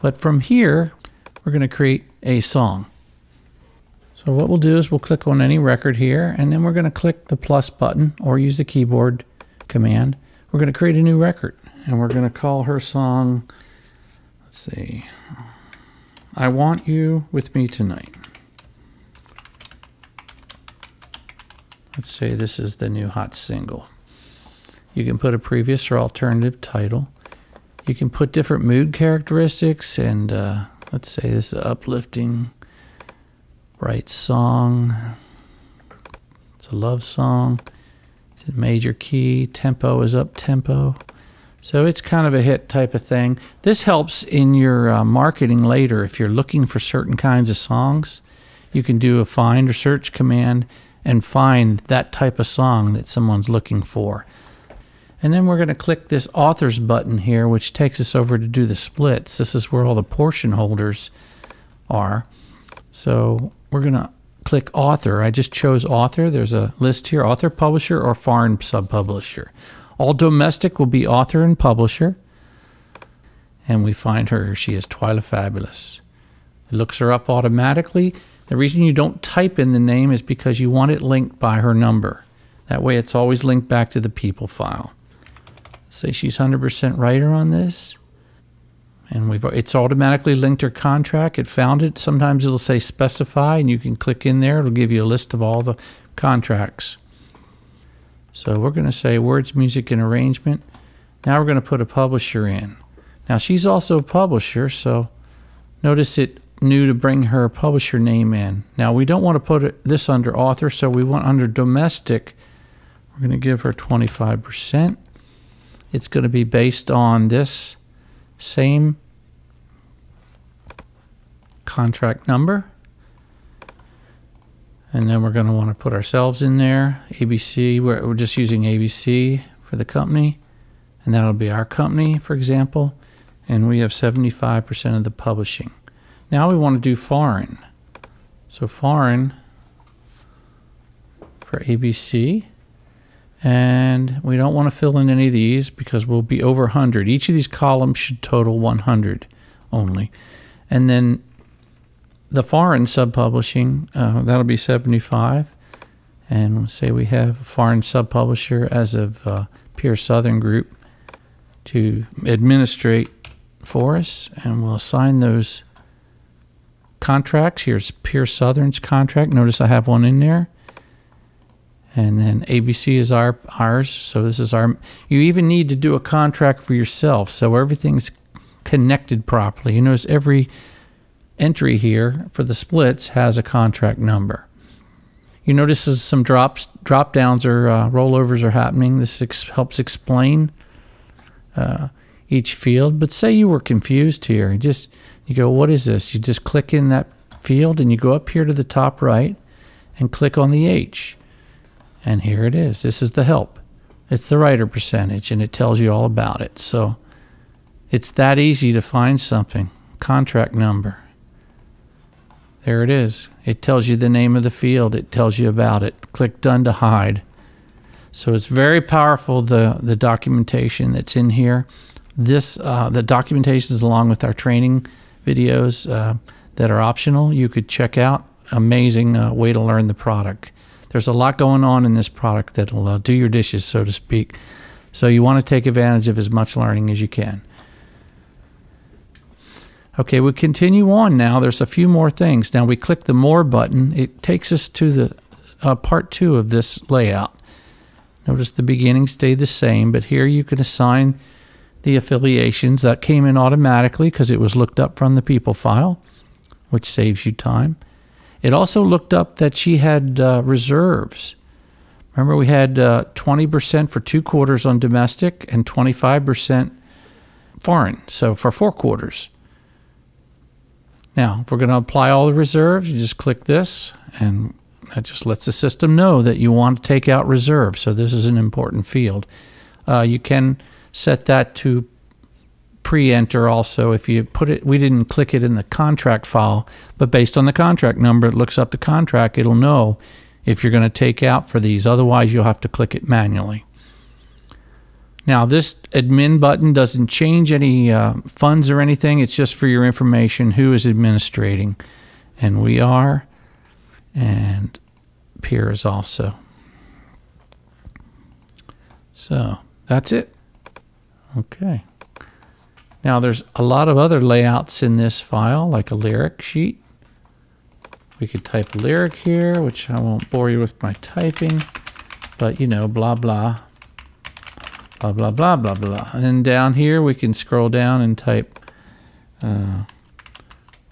But from here, we're going to create a song. So what we'll do is we'll click on any record here, and then we're going to click the plus button or use the keyboard command. We're going to create a new record, and we're going to call her song, let's see, I Want You With Me Tonight. Let's say this is the new hot single. You can put a previous or alternative title. You can put different mood characteristics, and let's say this is an uplifting, bright song. It's a love song. It's in major key. Tempo is up tempo. So it's kind of a hit type of thing. This helps in your marketing later. If you're looking for certain kinds of songs, you can do a find or search command and find that type of song that someone's looking for. And then we're going to click this authors button here, which takes us over to do the splits. This is where all the portion holders are. So we're going to click author. I just chose author. There's a list here, author, publisher, or foreign sub-publisher. All domestic will be author and publisher. And we find her. She is Twyla Fabulous. It looks her up automatically. The reason you don't type in the name is because you want it linked by her number. That way it's always linked back to the people file. Let's say she's 100% writer on this. And it's automatically linked her contract. It found it. Sometimes it'll say specify, and you can click in there. It'll give you a list of all the contracts. So we're going to say words, music, and arrangement. Now we're going to put a publisher in. Now she's also a publisher, so notice it knew to bring her publisher name in. Now we don't want to put this under author, so we want under domestic. We're going to give her 25%. It's going to be based on this same contract number. And then we're going to want to put ourselves in there. ABC, we're just using ABC for the company. And that'll be our company, for example. And we have 75% of the publishing. Now we want to do foreign. So foreign for ABC. And we don't want to fill in any of these because we'll be over 100. Each of these columns should total 100 only. And then the foreign sub-publishing, that'll be 75. And we'll say we have a foreign sub-publisher as of Pure Southern Group to administrate for us. And we'll assign those contracts. Here's Pure Southern's contract. Notice I have one in there. And then ABC is ours. So this is our. You even need to do a contract for yourself, so everything's connected properly. You notice every entry here for the splits has a contract number. You notice as some drop downs or rollovers are happening. This helps explain each field. But say you were confused here, you go, what is this? You just click in that field and you go up here to the top right and click on the H. And here it is. This is the help. It's the writer percentage, and it tells you all about it. So it's that easy to find something. Contract number. There it is. It tells you the name of the field. It tells you about it. Click Done to hide. So it's very powerful, the documentation that's in here. The documentation is along with our training videos that are optional. You could check out. Amazing way to learn the product. There's a lot going on in this product that'll do your dishes, so to speak. So you want to take advantage of as much learning as you can. Okay, we continue on now. There's a few more things. Now we click the More button. It takes us to the part 2 of this layout. Notice the beginning stayed the same, but here you can assign the affiliations. That came in automatically because it was looked up from the people file, which saves you time. It also looked up that she had reserves. Remember, we had 20% for 2 quarters on domestic and 25% foreign, so for 4 quarters. Now, if we're going to apply all the reserves, you just click this, and that just lets the system know that you want to take out reserves. So this is an important field. You can set that to pre-enter also. If you put it, we didn't click it in the contract file, but based on the contract number, it looks up the contract. It'll know if you're going to take out for these. Otherwise, you'll have to click it manually. Now this admin button doesn't change any funds or anything. It's just for your information who is administrating. And we are, and Pierre is also. So that's it. Okay. Now there's a lot of other layouts in this file, like a lyric sheet. We could type lyric here, which I won't bore you with my typing, but you know, blah, blah, blah, blah, blah, blah, blah. And then down here, we can scroll down and type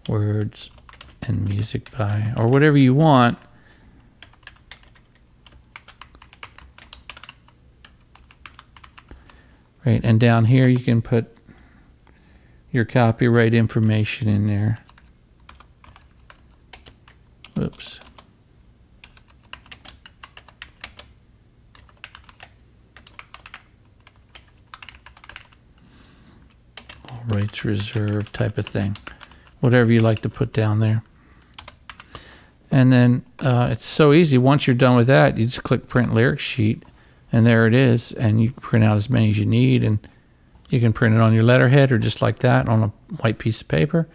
words and music by, or whatever you want. Right, and down here you can put your copyright information in there. Oops. All rights reserved type of thing. Whatever you like to put down there. And then it's so easy. Once you're done with that, you just click print lyric sheet, and there it is. And you print out as many as you need, and you can print it on your letterhead or just like that on a white piece of paper.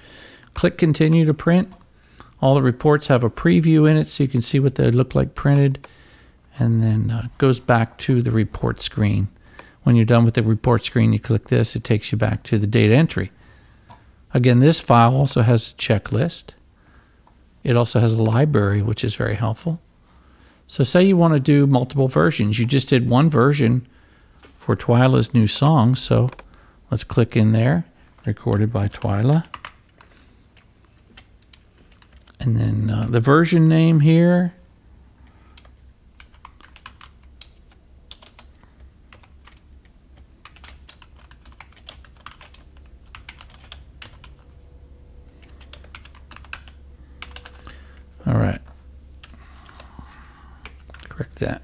Click continue to print. All the reports have a preview in it so you can see what they look like printed, and then it goes back to the report screen. When you're done with the report screen, you click this, it takes you back to the data entry. Again, this file also has a checklist. It also has a library, which is very helpful. So say you want to do multiple versions. You just did one version for Twyla's new song, so let's click in there, recorded by Twyla. And then the version name here. All right. Correct that.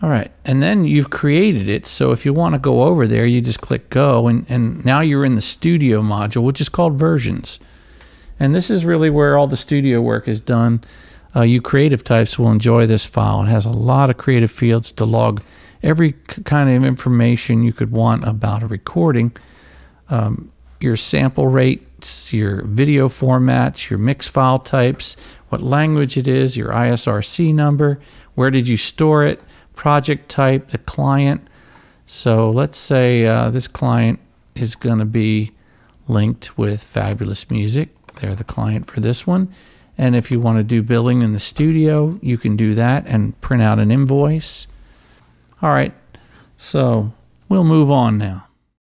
All right. And then you've created it. So if you want to go over there, you just click go. And now you're in the studio module, which is called versions. And this is really where all the studio work is done. You creative types will enjoy this file. It has a lot of creative fields to log every kind of information you could want about a recording. Your sample rates, your video formats, your mix file types, what language it is, your ISRC number, where did you store it, project type, the client. So let's say this client is going to be linked with Fabulous Music. They're the client for this one. And if you want to do billing in the studio, you can do that and print out an invoice. All right, so we'll move on now.